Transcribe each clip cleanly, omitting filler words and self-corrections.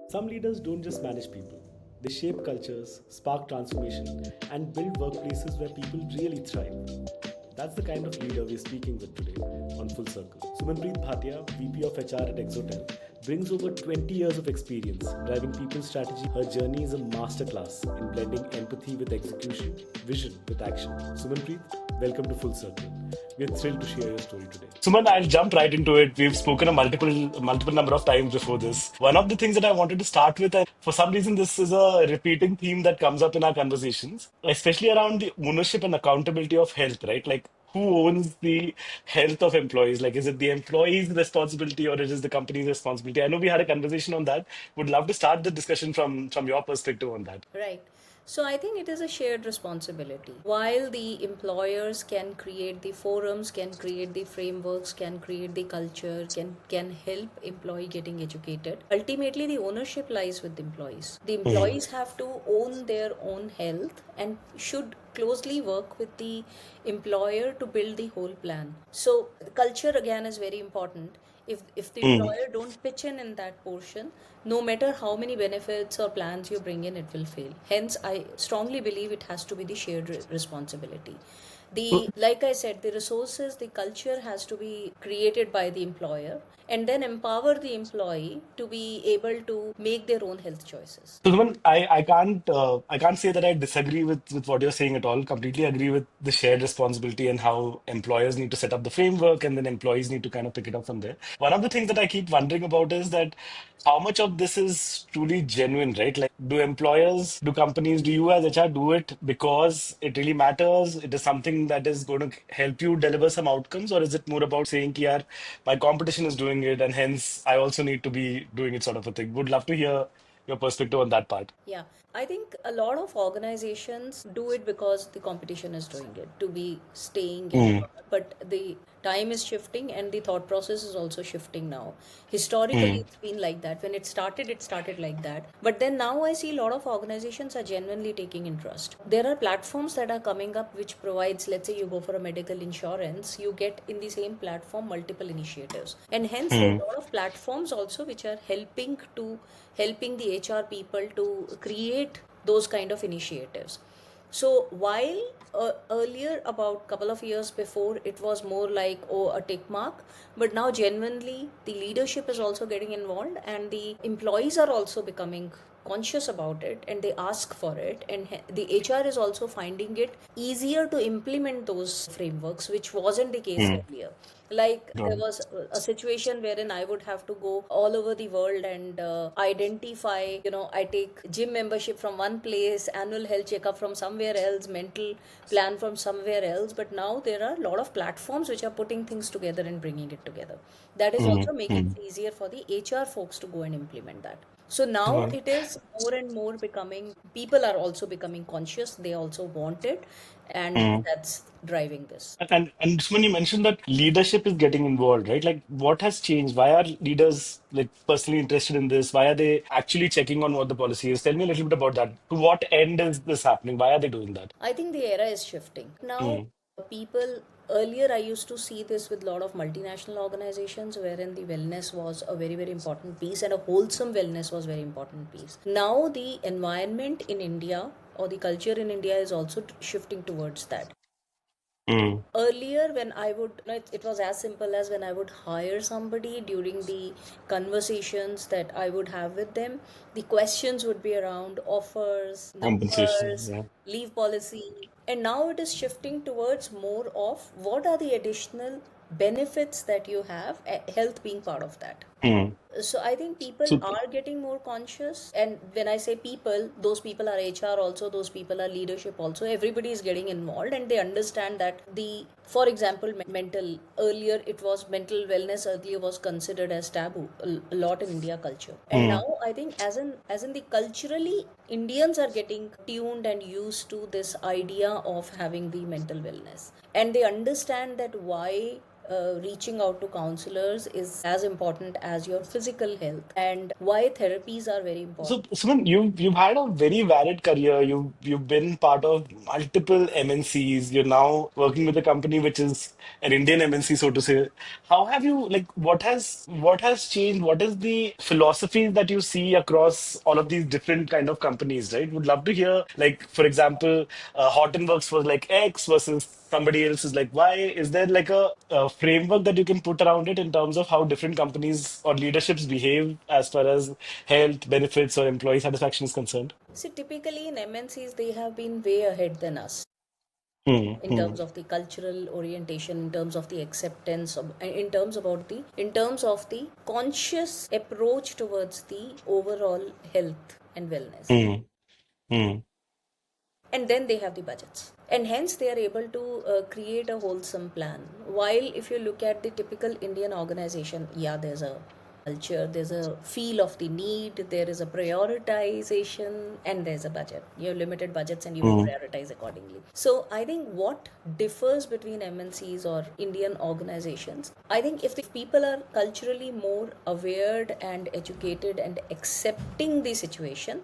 Some leaders don't just manage people, they shape cultures, spark transformation, and build workplaces where people really thrive. That's the kind of leader we're speaking with today on Full Circle. Sumanpreet Bhatia, VP of HR at Exotel, brings over 20 years of experience driving people's strategy. Her journey is a masterclass in blending empathy with execution, vision with action. Sumanpreet, welcome to Full Circle. We're thrilled to share your story today. Suman, I'll jump right into it. We've spoken a multiple number of times before this. One of the things that I wanted to start with, and for some reason, this is a repeating theme that comes up in our conversations, especially around the ownership and accountability of health, right? Like, who owns the health of employees? Like, is it the employee's responsibility or it is the company's responsibility? I know we had a conversation on that. Would love to start the discussion from your perspective on that. Right. So I think it is a shared responsibility. While the employers can create the forums, can create the frameworks, can create the culture, can help employee getting educated, ultimately the ownership lies with the employees. The Hmm. employees have to own their own health and should closely work with the employer to build the whole plan. So culture again is very important. If the Hmm. employer don't pitch in that portion, no matter how many benefits or plans you bring in, it will fail. Hence I strongly believe it has to be the shared responsibility. The Like I said, the resources, the culture has to be created by the employer and then empower the employee to be able to make their own health choices. So, Suman, I can't say that I disagree with what you're saying at all. Completely agree with the shared responsibility and how employers need to set up the framework and then employees need to kind of pick it up from there. One of the things that I keep wondering about is that how much of this is truly genuine, right? Like, do employers, do companies, do you as HR do it because it really matters? It is something that is going to help you deliver some outcomes, or is it more about saying, "Ki yaar, my competition is doing it, and hence I also need to be doing it," sort of a thing? Would love to hear your perspective on that part. Yeah, I think a lot of organizations do it because the competition is doing it to be staying in Mm, power. But the time is shifting and the thought process is also shifting now. Historically, mm, it's been like that. When it started like that. But then now I see a lot of organizations are genuinely taking interest. There are platforms that are coming up which provides, let's say you go for a medical insurance, you get in the same platform multiple initiatives. And hence there are mm, a lot of platforms also which are helping the HR people to create those kind of initiatives. So while earlier, about couple of years before, it was more like, oh, a tick mark, but now genuinely the leadership is also getting involved and the employees are also becoming conscious about it and they ask for it, and the HR is also finding it easier to implement those frameworks, which wasn't the case mm. earlier. Like Got there it. was a situation wherein I would have to go all over the world and identify, I take gym membership from one place, annual health checkup from somewhere else, mental plan from somewhere else. But now there are a lot of platforms which are putting things together and bringing it together. That is Mm, also making mm. it easier for the HR folks to go and implement that. So now Got it. it is more and more becoming, people are also becoming conscious, they also want it, and Mm. that's driving this. And Suman, you mentioned that leadership is getting involved, right? Like, what has changed? Why are leaders like personally interested in this? Why are they actually checking on what the policy is? Tell me a little bit about that. To what end is this happening? Why are they doing that? I think the era is shifting. Now, Mm, people, earlier I used to see this with a lot of multinational organizations wherein the wellness was a very, very important piece and a wholesome wellness was very important piece. Now, the environment in India or the culture in India is also shifting towards that. mm, Earlier, when I would, it was as simple as when I would hire somebody, during the conversations that I would have with them, the questions would be around offers, compensation. numbers, Yeah. leave policy. And now it is shifting towards more of what are the additional benefits that you have, health being part of that. Mm. So I think people So, are getting more conscious, and when I say people, those people are HR also, those people are leadership also. Everybody is getting involved, and they understand that for example, mental, earlier it was mental wellness earlier was considered as taboo a lot in India culture, and mm, now I think as in the culturally, Indians are getting tuned and used to this idea of having the mental wellness, and they understand that why. reaching out to counselors is as important as your physical health, and why therapies are very So, important. Suman, you've had a very varied career. You've been part of multiple MNCs. You're now working with a company which is an Indian MNC, so to say. How have you like what has changed? What is the philosophy that you see across all of these different kind of companies, right? Would love to hear, like, for example, Hortonworks was like X versus somebody else is like Y. Is there like a framework that you can put around it in terms of how different companies or leaderships behave as far as health, benefits, or employee satisfaction is concerned? See, typically in MNCs, they have been way ahead than us Hmm, in hmm, terms of the cultural orientation, in terms of the acceptance, in terms of the conscious approach towards the overall health and wellness. hmm, hmm, And then they have the budgets, and hence they are able to create a wholesome plan. While if you look at the typical Indian organization, yeah, there's a culture, there's a feel of the need, there is a prioritization, and there's a budget. You have limited budgets and you will hmm, prioritize accordingly. So I think what differs between MNCs or Indian organizations, I think if the people are culturally more aware and educated and accepting the situation,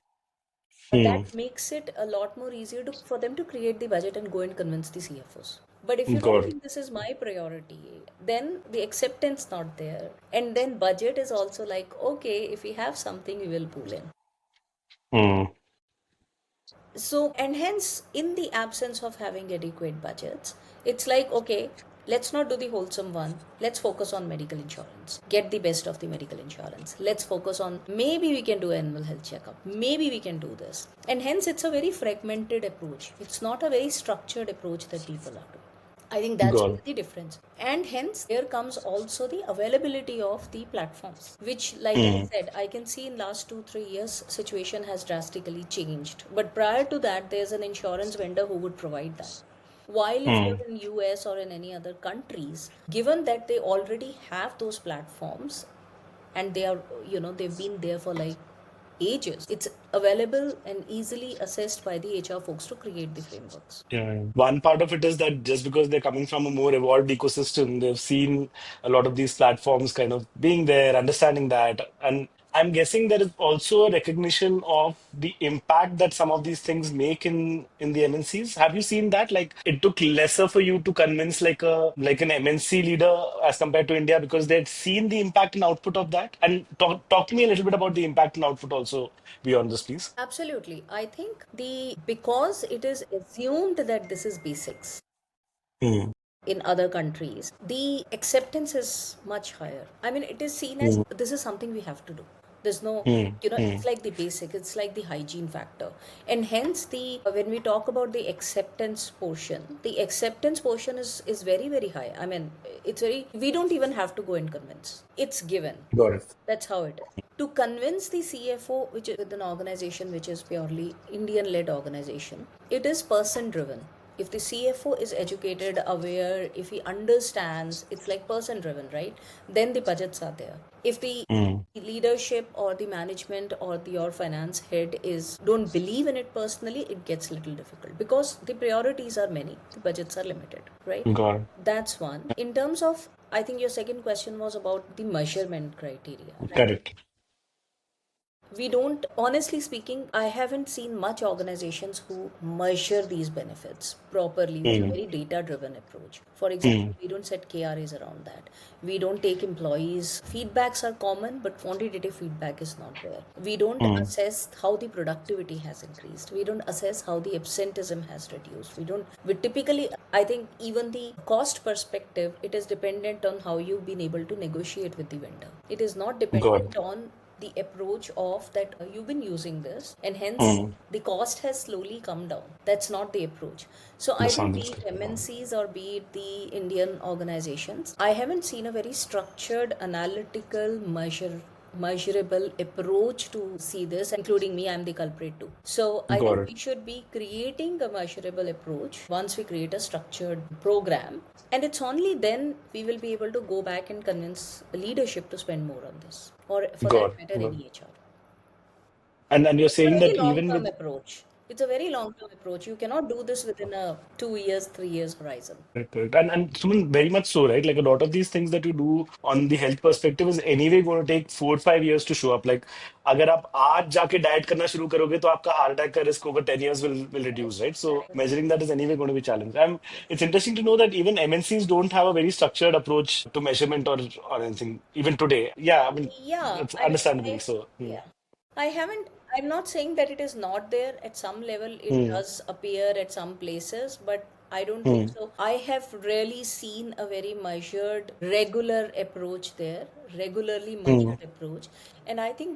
that hmm. makes it a lot more easier for them to create the budget and go and convince the CFOs. But if you don't Got it. think this is my priority, then the acceptance not there. And then budget is also like, okay, if we have something, we will pull in. Hmm, So, and hence, in the absence of having adequate budgets, it's like, okay, let's not do the wholesome one. Let's focus on medical insurance. Get the best of the medical insurance. Let's focus on maybe we can do annual health checkup. Maybe we can do this. And hence, it's a very fragmented approach. It's not a very structured approach that people are doing. I think that's got it. the difference. And hence, there comes also the availability of the platforms, which, like I Hmm, said, I can see in last 2 3 years, situation has drastically changed. But prior to that, there's an insurance vendor who would provide that. While if hmm. you're in US or in any other countries, given that they already have those platforms and they are, they've been there for like ages, it's available and easily assessed by the HR folks to create the frameworks. Yeah. One part of it is that just because they're coming from a more evolved ecosystem, they've seen a lot of these platforms kind of being there, understanding that. And I'm guessing there is also a recognition of the impact that some of these things make in the MNCs. Have you seen that? Like it took lesser for you to convince like an MNC leader as compared to India because they'd seen the impact and output of that. And talk to me a little bit about the impact and output also beyond this, please. Absolutely. I think the because it is assumed that this is basics Hmm, in other countries, the acceptance is much higher. I mean, it is seen as hmm, this is something we have to do. There's no, hmm, hmm. it's like the basic, it's like the hygiene factor. And hence the when we talk about the acceptance portion is very, very high. I mean, it's very we don't even have to go and convince. It's given. Got it. That's how it is. To convince the CFO, which is with an organization which is purely Indian led organization, it is person driven. If the CFO is educated, aware, if he understands, it's like person driven, right? Then the budgets are there. If the Hmm. leadership or the management or your finance head is don't believe in it personally, it gets a little difficult because the priorities are many, the budgets are limited, right? Got it. That's one. In terms of, I think your second question was about the measurement criteria, right? Correct. We don't, honestly speaking, I haven't seen much organizations who measure these benefits properly with a Hmm. very data driven approach. For Hmm. example, we don't set KRAs around that. We don't take employees feedbacks are common, but quantitative feedback is not there. We don't Hmm. assess how the productivity has increased. We don't assess how the absenteeism has reduced. We typically, I think, even the cost perspective, it is dependent on how you've been able to negotiate with the vendor. It is not Got dependent it. on the approach of that you've been using this and hence Hmm. the cost has slowly come down. That's not the approach. So I That think sounds be it interesting. MNCs or be it the Indian organizations, I haven't seen a very structured analytical measurable approach to see this, including me, I'm the culprit too. So I Got think it. we should be creating a measurable approach once we create a structured program, and it's only then we will be able to go back and convince leadership to spend more on this, or for that Got matter, it. Got it. any HR. And you're It's a saying very that long even term with approach. It's a very long-term approach. You cannot do this within a 2 years, 3 years horizon. Correct, correct. And Suman, very much so, right? Like a lot of these things that you do on the health perspective is anyway going to take 4 or 5 years to show up. Like, अगर आप आज जाके diet करना शुरू करोगे तो आपका heart attack का risk over 10 years will reduce, right? So measuring that is anyway going to be challenged. It's interesting to know that even MNCs don't have a very structured approach to measurement or anything even today. Yeah, I mean, Yeah, it's I mean, understandable. So, yeah, I haven't, I'm not saying that it is not there. At some level, it hmm, does appear at some places, but I don't think hmm, so. I have really seen a very measured, regular approach there, regularly hmm. measured approach. And I think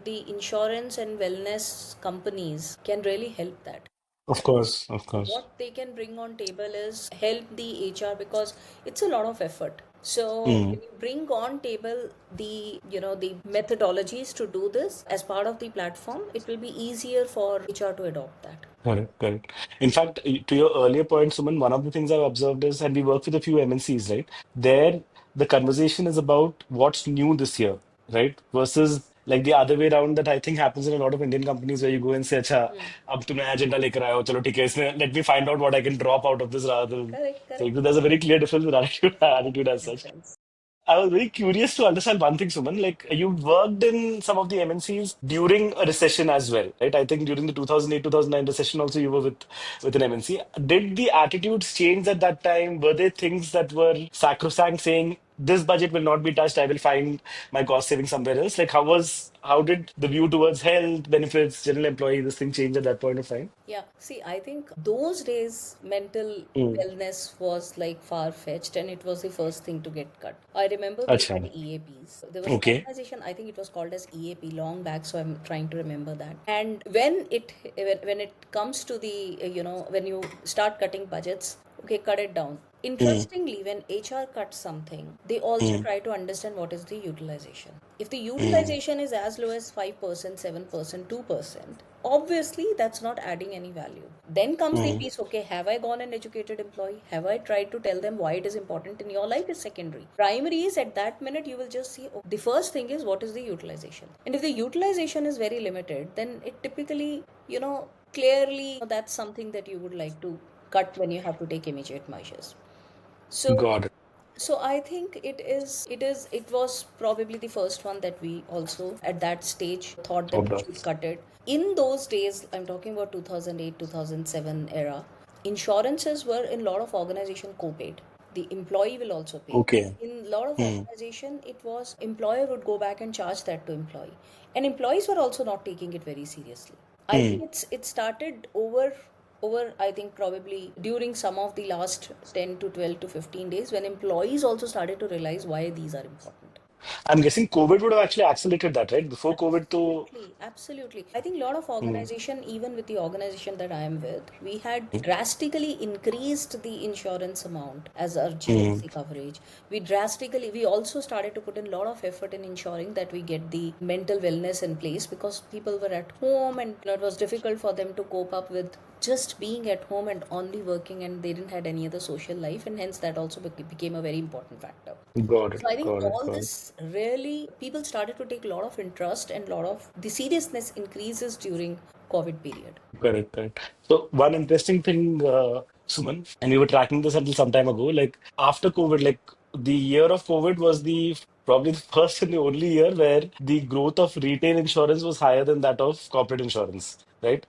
the insurance and wellness companies can really help that. Of course, of course. What they can bring on table is help the HR because it's a lot of effort. So Hmm. when you bring on table the methodologies to do this as part of the platform, it will be easier for HR to adopt that. Correct, correct. In fact, to your earlier point, Suman, one of the things I've observed is, and we work with a few MNCs, right? There, the conversation is about what's new this year, right? Versus like the other way around that I think happens in a lot of Indian companies where you go and say, अच्छा, अब तुम नया agenda लेकर आए हो, चलो ठीक है, इसमें let me find out what I can drop out of this rather than Correct, saying. correct. So there's a very clear difference with attitude as such. Difference. I was very curious to understand one thing, Suman. Like you worked in some of the MNCs during a recession as well, right? I think during the 2008, 2009 recession also you were with an MNC. Did the attitudes change at that time? Were there things that were sacrosanct saying this budget will not be touched, I will find my cost saving somewhere else? Like how did the view towards health, benefits, general employee, this thing change at that point of time? Yeah, see, I think those days mental Mm. wellness was like far-fetched and it was the first thing to get cut. I remember we Acha. had EAPs. There was an Okay. organization, I think it was called as EAP long back, so I'm trying to remember that. And when it comes to when you start cutting budgets, okay, cut it down. Mm. Interestingly, when HR cuts something, they also Mm. try to understand what is the utilization. If the Mm. utilization is as low as 5%, 7%, 2%, obviously that's not adding any value. Then comes the Mm. piece, okay, have I gone and educated employee? Have I tried to tell them why it is important in your life is secondary. Primary is at that minute you will just see, oh, the first thing is what is the utilization. And if the utilization is very limited, then it typically, clearly that's something that you would like to cut when you have to take immediate measures. So Got it. so I think it was probably the first one that we also at that stage thought that Hope we should does. cut it. In those days, I'm talking about 2008, 2007 era, insurances were in a lot of organization co-paid. The employee will also pay. Okay. In a lot of Mm. organization, it was employer would go back and charge that to employee. And employees were also not taking it very seriously. I think Mm. it started over I think probably during some of the last 10 to 12 to 15 days when employees also started to realize why these are important. I'm guessing COVID would have actually accelerated that, right? Before COVID, to Absolutely, absolutely. I think a lot of mm, organization, even with the organization that I am with, we had drastically increased the insurance amount as our mm, GLC coverage. We also started to put in a lot of effort in ensuring that we get the mental wellness in place because people were at home and it was difficult for them to cope up with just being at home and only working and they didn't had any other social life and hence that also became a very important factor. got it, So I think got it, all got it. this really people started to take a lot of interest and a lot of the seriousness increases during COVID period. Correct, correct. So one interesting thing, Suman, and we were tracking this until some time ago. Like after COVID, like the year of COVID was the probably the first and the only year where the growth of retail insurance was higher than that of corporate insurance, right?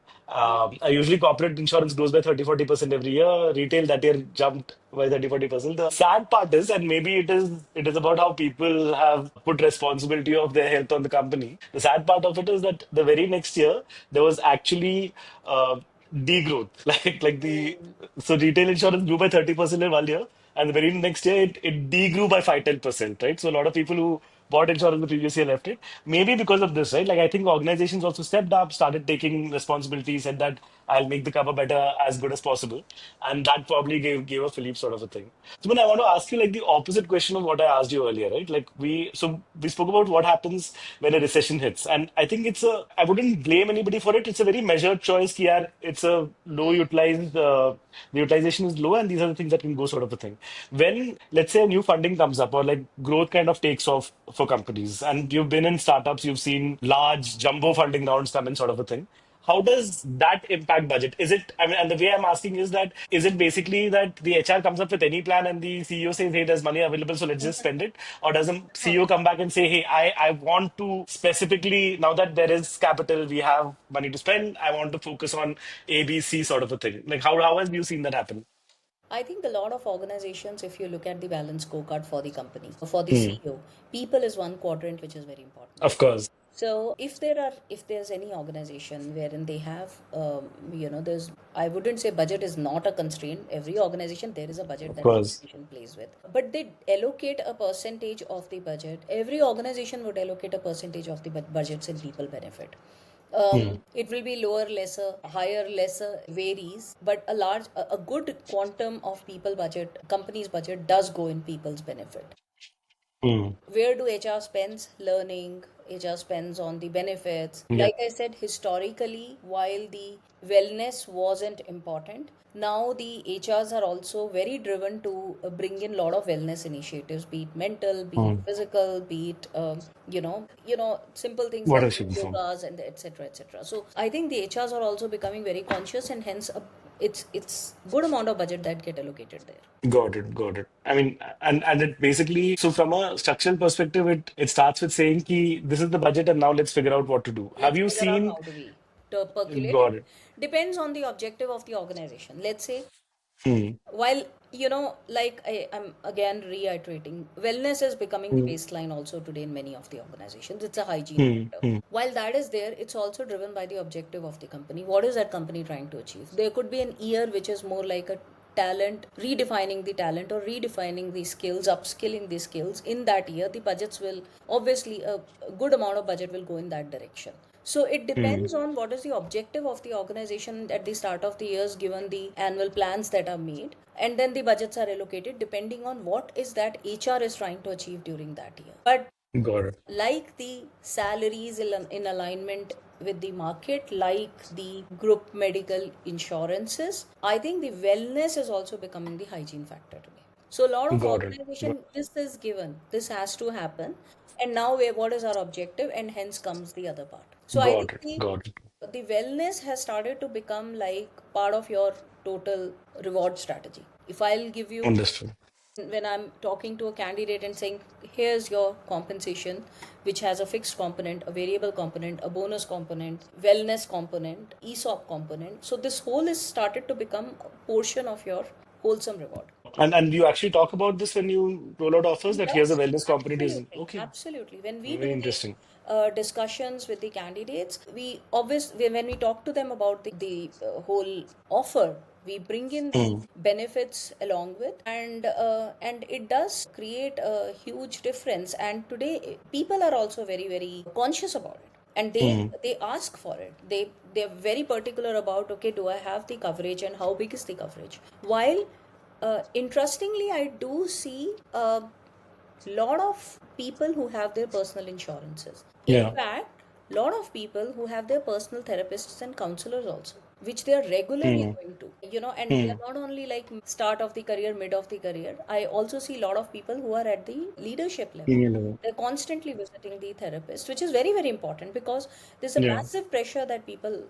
Usually corporate insurance grows by 30-40% every year. Retail that year jumped by 30-40%. The sad part is, and maybe it is about how people have put responsibility of their health on the company. The sad part of it is that the very next year there was actually degrowth. So retail insurance grew by 30% in 1 year, and the very next year it degrew by 5-10%, right? So a lot of people who bought insurance the previous year left it. Maybe because of this, right? Like I think organizations also stepped up, started taking responsibility, said that I'll make the cover better as good as possible. And that probably gave a Philippe sort of a thing. So when I want to ask you like the opposite question of what I asked you earlier, right? Like we spoke about what happens when a recession hits. And I think I wouldn't blame anybody for it. It's a very measured choice. Ki, yaar, it's a low utilized, the utilization is low, and these are the things that can go sort of a thing. When, let's say, a new funding comes up or like growth kind of takes off for companies, and you've been in startups, you've seen large jumbo funding rounds come in, sort of a thing. How does that impact budget? Is it, I mean, and the way I'm asking is that, is it basically that the HR comes up with any plan and the CEO says, hey, there's money available, so let's just spend it? Or does the CEO come back and say, hey, I want to specifically, now that there is capital, we have money to spend, I want to focus on A, B, C sort of a thing? Like, how have you seen that happen? I think a lot of organizations, if you look at the balance scorecard for the company, for the Hmm. CEO, people is one quadrant which is very important. Of course. So if there's any organization wherein they have, there's, I wouldn't say budget is not a constraint. Every organization, there is a budget Of that the course. organization plays with. But they allocate a percentage of the budget. Every organization would allocate a percentage of the budgets in people benefit. Hmm. It will be lower, lesser, higher, lesser, varies, but a good quantum of people budget, company's budget does go in people's benefit. Hmm. Where do HR spends? Learning. HR spends on the benefits. Yeah. Like I said, historically, while the wellness wasn't important, now the HRs are also very driven to bring in a lot of wellness initiatives, be it mental, be it Hmm. physical, be it simple things What like else you inform? yogas and etc. etc. So I think the HRs are also becoming very conscious, and hence it's good amount of budget that get allocated there. Got it, got it. I mean, and it basically, so from a structural perspective, it starts with saying ki this is the budget and now let's figure out what to do. Have Let's you figure out seen? how do we to percolate it. Got it. Depends on the objective of the organization. Let's say, Hmm. while like I'm again reiterating, wellness is becoming the Hmm. baseline also today in many of the organizations. It's a hygiene Hmm. factor. Hmm. While that is there, it's also driven by the objective of the company. What is that company trying to achieve? There could be an year which is more like a talent, redefining the talent or redefining the skills, upskilling the skills. In that year, the budgets will obviously a good amount of budget will go in that direction. So it Hmm. depends on what is the objective of the organization at the start of the years, given the annual plans that are made, and then the budgets are allocated depending on what is that HR is trying to achieve during that year. But Got it. like the salaries in alignment with the market, like the group medical insurances, I think the wellness is also becoming the hygiene factor today. So a lot of Got it. organization, this is given, this has to happen, and now what is our objective, and hence comes the other part. So I think Got it. Got it. the wellness has started to become like part of your total reward strategy. If I'll give you, Understood. when I'm talking to a candidate and saying, here's your compensation, which has a fixed component, a variable component, a bonus component, wellness component, ESOP component. So this whole is started to become a portion of your wholesome reward. And you actually talk about this when you roll out offers that here's a Yes, wellness component is absolutely, okay. absolutely. When we Very do the interesting. discussions with the candidates, when we talk to them about the whole offer, we bring in the Hmm. benefits along with, and it does create a huge difference. And today, people are also very very conscious about it, and Hmm. they ask for it. They're very particular about, okay, do I have the coverage and how big is the coverage? While interestingly, I do see a lot of people who have their personal insurances. In Yeah. fact, lot of people who have their personal therapists and counselors also, which they are regularly Hmm. going to. And they Hmm. are not only like start of the career, mid of the career. I also see a lot of people who are at the leadership level. Senior level. They're constantly visiting the therapist, which is very, very important, because there's a Yeah. massive pressure that people,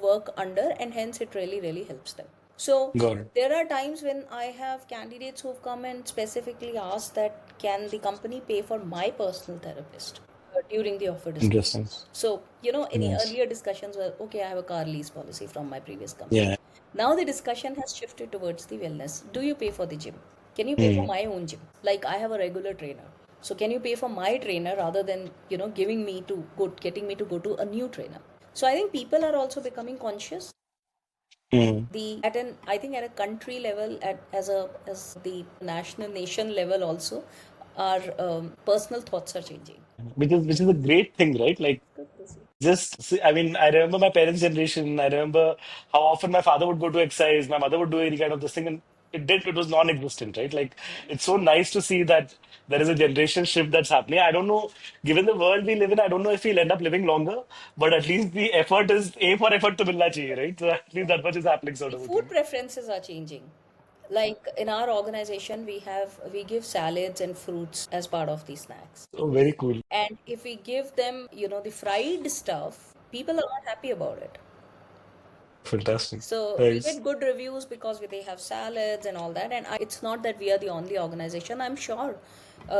work under, and hence it really, really helps them. So Got it. there are times when I have candidates who've come and specifically asked that, can the company pay for my personal therapist during the offer Interesting. discussions? So, any Nice. earlier discussions were, okay, I have a car lease policy from my previous company. Yeah. Now the discussion has shifted towards the wellness. Do you pay for the gym? Can you pay for Hmm. my own gym? Like I have a regular trainer. So can you pay for my trainer rather than, getting me to go to a new trainer? So I think people are also becoming conscious. Hmm. The at an I think at a country level, as the national nation level also, our personal thoughts are changing. Which is a great thing, right? Like, Good to see. I mean, I remember my parents' generation. I remember how often my father would go to exercise, my mother would do any kind of this thing, and it was non-existent, right? Like, it's so nice to see that there is a generation shift that's happening. I don't know, given the world we live in, I don't know if we'll end up living longer, but at least the effort is A for effort to milna chahiye, right? So at least that much is happening, sort The of a food thing. preferences are changing. Like in our organization, we give salads and fruits as part of the snacks. So very cool. And if we give them, the fried stuff, people are not happy about it. Fantastic. So we Nice. get good reviews because they have salads and all that. And it's not that we are the only organization. I'm sure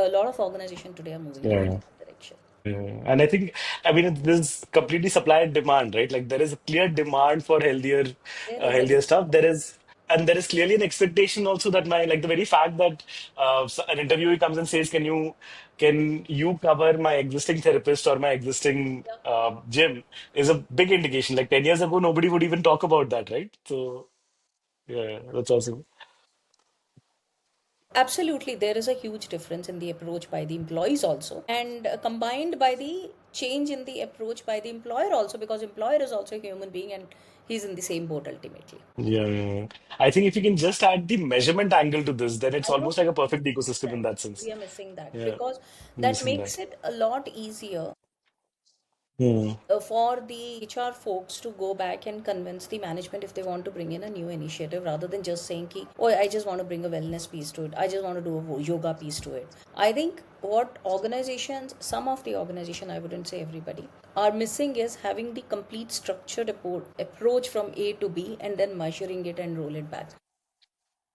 a lot of organizations today are moving towards Yeah. that direction. Yeah. And I think, I mean, this completely supply and demand, right? Like there is a clear demand for There is a healthier demand. stuff. And there is clearly an expectation also that like the very fact that an interviewee comes and says, can you cover my existing therapist or my existing Yeah. gym is a big indication. Like 10 years ago, nobody would even talk about that, right? So, yeah, that's awesome. Absolutely, there is a huge difference in the approach by the employees also, and combined by the change in the approach by the employer also, because employer is also a human being and he's in the same boat ultimately. Yeah, yeah, yeah. I think if you can just add the measurement angle to this, then it's I know almost like a we are perfect missing ecosystem in that. that sense. We are missing that Yeah, because I'm that missing that. makes it a lot easier Hmm. for the HR folks to go back and convince the management if they want to bring in a new initiative rather than just saying, ki, oh, I just want to bring a wellness piece to it. I just want to do a yoga piece to it. I think what organizations, some of the organization, I wouldn't say everybody, are missing is having the complete structured approach from A to B and then measuring it and roll it back.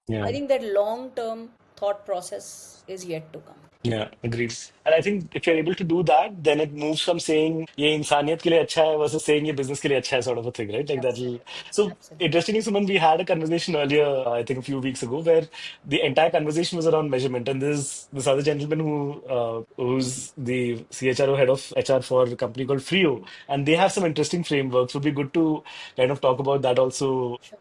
I Yeah. think that long term thought process is yet to come. Yeah, agreed. And I think if you're able to do that, then it moves from saying ये इंसानियत के लिए अच्छा है versus saying ये business के लिए अच्छा है sort of a thing, right? Like that'll. Absolutely. So Absolutely. interestingly, Suman, we had a conversation earlier, I think a few weeks ago, where the entire conversation was around measurement. And there's this other gentleman who's the CHRO head of HR for a company called Frio, and they have some interesting frameworks. Would be good to kind of talk about that also Sure.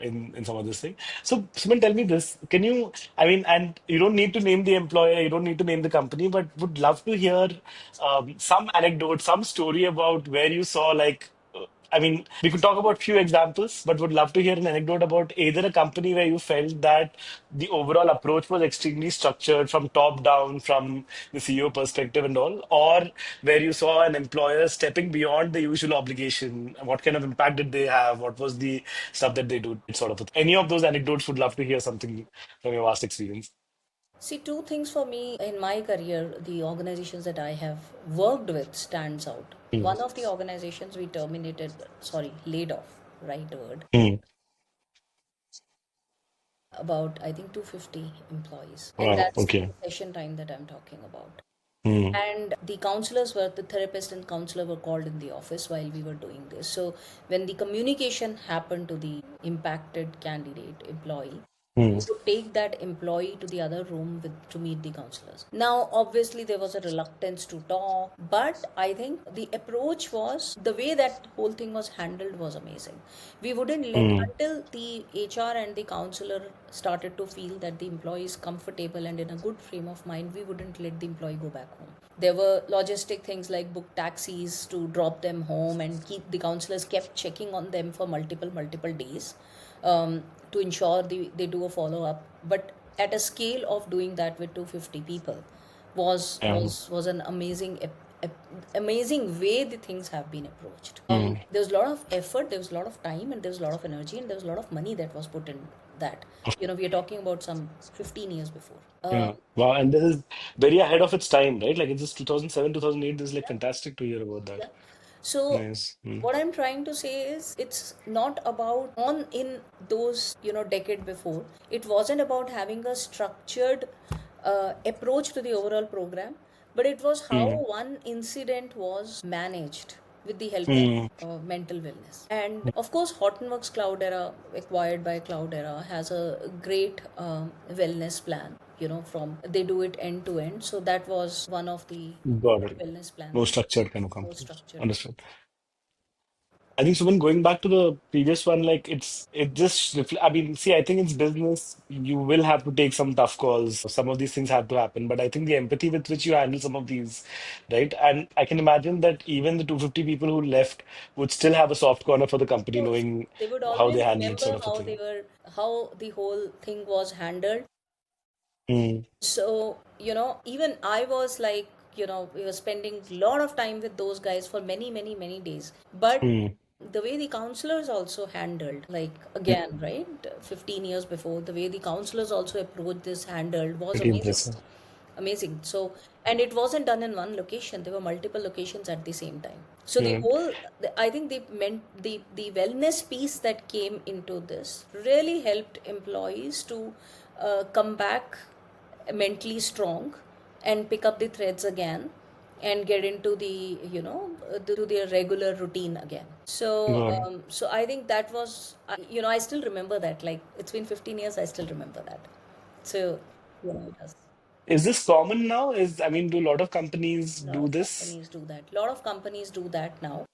in some of this thing. So, Suman, tell me this. Can you, I mean, and you don't need to name the employer, you don't need to name the company, but would love to hear some anecdote, some story about where you saw I mean, we could talk about few examples, but would love to hear an anecdote about either a company where you felt that the overall approach was extremely structured from top down, from the CEO perspective and all, or where you saw an employer stepping beyond the usual obligation. What kind of impact did they have? What was the stuff that they do? Sort of any of those anecdotes, would love to hear something from your vast experience. See, two things for me in my career, the organizations that I have worked with stands out. Mm. One of the organizations we terminated, sorry, laid off, right word, Mm. about I think 250 employees. And Wow. that's the Okay. session time that I'm talking about. Mm. And the counselors were, the therapist and counselor were called in the office while we were doing this. So when the communication happened to the impacted candidate employee, Mm. we would take that employee to the other room to meet the counselors. Now, obviously, there was a reluctance to talk, but I think the approach was the way that whole thing was handled was amazing. We wouldn't let Mm. until the HR and the counselor started to feel that the employee is comfortable and in a good frame of mind, we wouldn't let the employee go back home. There were logistic things like book taxis to drop them home and keep the counselors kept checking on them for multiple days to ensure they do a follow up. But at a scale of doing that with 250 people Yeah. was an amazing way the things have been approached. Mm. There was a lot of effort, there was a lot of time, and there was a lot of energy, and there was a lot of money that was put in that. We are talking about some 15 years before. Yeah. Wow. And this is very ahead of its time, right? Like it's just 2007, 2008. This is like Yeah. fantastic to hear about Yeah. that. So Nice. Mm. what I'm trying to say is it's not about on in those, decade before. It wasn't about having a structured approach to the overall program, but it was how Mm. one incident was managed with the help of Mm. mental wellness. And of course, Hortonworks Cloudera, acquired by Cloudera, has a great wellness plan. From they do it end to end. So that was one of the Got it. wellness plan More that structured kind of more companies. structured. Understood. I think Suman, going back to the previous one, like it just I mean, see, I think it's business. You will have to take some tough calls. Some of these things have to happen. But I think the empathy with which you handle some of these, right? And I can imagine that even the 250 people who left would still have a soft corner for the Of company, course, knowing they would how they always handle it, remember sort of a thing. how the whole thing was handled. Mm. So, even I was like, we were spending a lot of time with those guys for many, many, many days. But Mm. the way the counselors also handled, like again, right, 15 years before, the way the counselors also approached this handled was Pretty amazing. impressive. Amazing. So, and it wasn't done in one location. There were multiple locations at the same time. So the Mm. whole, I think the wellness piece that came into this really helped employees to come back mentally strong and pick up the threads again and get into the to their regular routine again. So Got it. so I think that was I still remember that, like it's been 15 years, I still remember that. So it does. Is this common now? I mean, do a lot of companies A lot do of this? companies do that. A lot of companies do that now.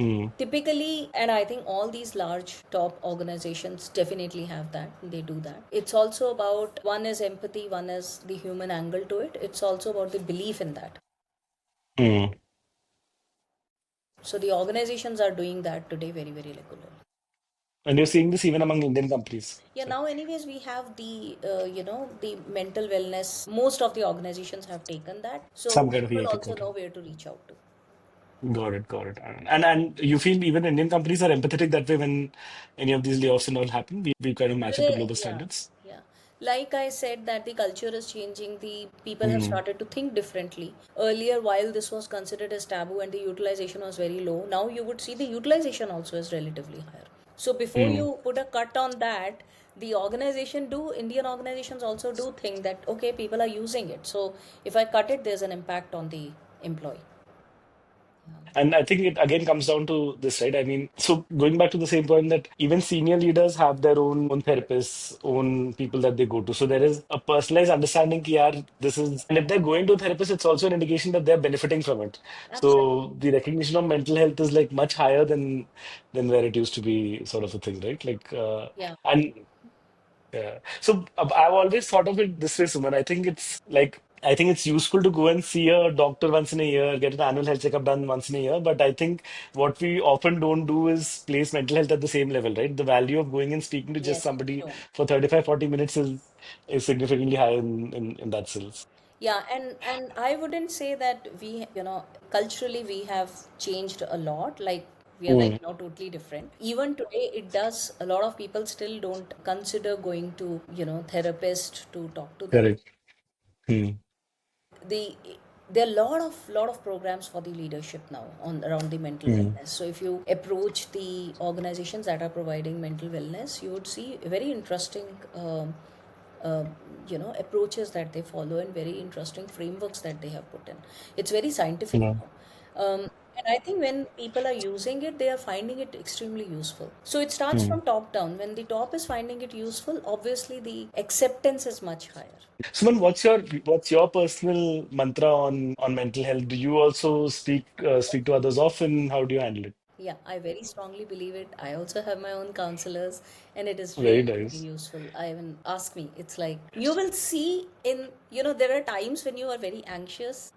Mm. Typically, and I think all these large top organizations definitely have that. They do that. It's also about, one is empathy, one is the human angle to it. It's also about the belief in that. Mm. So the organizations are doing that today very, very regularly. And you're seeing this even among Indian companies. Yeah, So now anyways we have the mental wellness. Most of the organizations have taken that. So some kind of people EAP also program. know where to reach out to. Got it, got it. And you feel even Indian companies are empathetic that way when any of these layoffs and all happen. We kind of match up to Today, global yeah, standards. yeah. Like I said, that the culture is changing. The people have Mm. started to think differently. Earlier, while this was considered as taboo and the utilization was very low, now you would see the utilization also is relatively higher. So before Mm. you put a cut on that, Indian organizations also do think that, okay, people are using it. So if I cut it, there's an impact on the employee. And I think it again comes down to this, right? I mean, so going back to the same point that even senior leaders have their own therapists, own people that they go to. So there is a personalized understanding ki, yaar, this is, and if they're going to a therapist, it's also an indication that they're benefiting from it. Absolutely. So the recognition of mental health is like much higher than where it used to be, sort of a thing, right? Yeah. And yeah. So I've always thought of it this way, Suman. I think it's useful to go and see a doctor once in a year, get an annual health checkup done once in a year. But I think what we often don't do is place mental health at the same level, right? The value of going and speaking to just Yes, we somebody don't. for 35, 40 minutes is significantly higher in that sense. Yeah, and I wouldn't say that culturally we have changed a lot. Like we are like Mm. now totally different. Even today, it does. A lot of people still don't consider going to therapist to talk to them. Correct. Mm. the there are a lot of programs for the leadership now on around the mental Mm. wellness. So if you approach the organizations that are providing mental wellness, you would see very interesting uh, approaches that they follow and very interesting frameworks that they have put in. It's very scientific Yeah. now. And I think when people are using it, they are finding it extremely useful. So it starts Mm. from top down. When the top is finding it useful, obviously the acceptance is much higher. Suman, what's your personal mantra on mental health? Do you also speak to others often? How do you handle it? Yeah, I very strongly believe it. I also have my own counselors, and it is Very really very nice. useful. I even ask me, it's like you will see there are times when you are very anxious,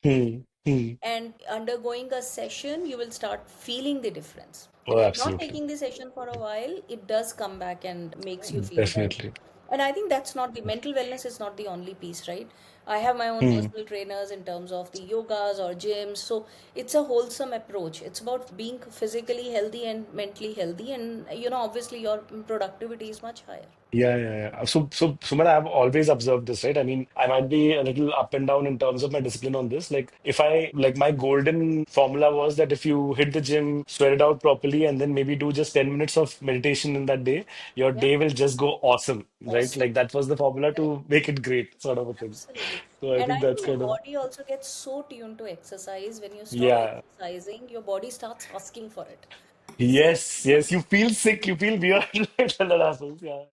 Hmm. Hmm. and undergoing a session, you will start feeling the difference. If Oh, you're not absolutely. taking the session for a while, it does come back and makes you feel better. Definitely. And I think that's not the mental wellness is not the only piece, right? I have my own Hmm. personal trainers in terms of the yogas or gyms. So it's a wholesome approach. It's about being physically healthy and mentally healthy. And, obviously your productivity is much higher. Yeah, yeah, yeah. So, Suman, I've always observed this, right? I mean, I might be a little up and down in terms of my discipline on this. Like, if I, like, my golden formula was that if you hit the gym, sweat it out properly, and then maybe do just 10 minutes of meditation in that day, your Yeah, day will just go awesome, right? awesome. Like, that was the formula Correct. to make it great, sort of a thing. Absolutely. So, I And think I that's think your kind of, body also gets so tuned to exercise. When you stop yeah. exercising, your body starts asking for it. So, Yes, yes. You feel sick, you feel weird when that happens. Yeah.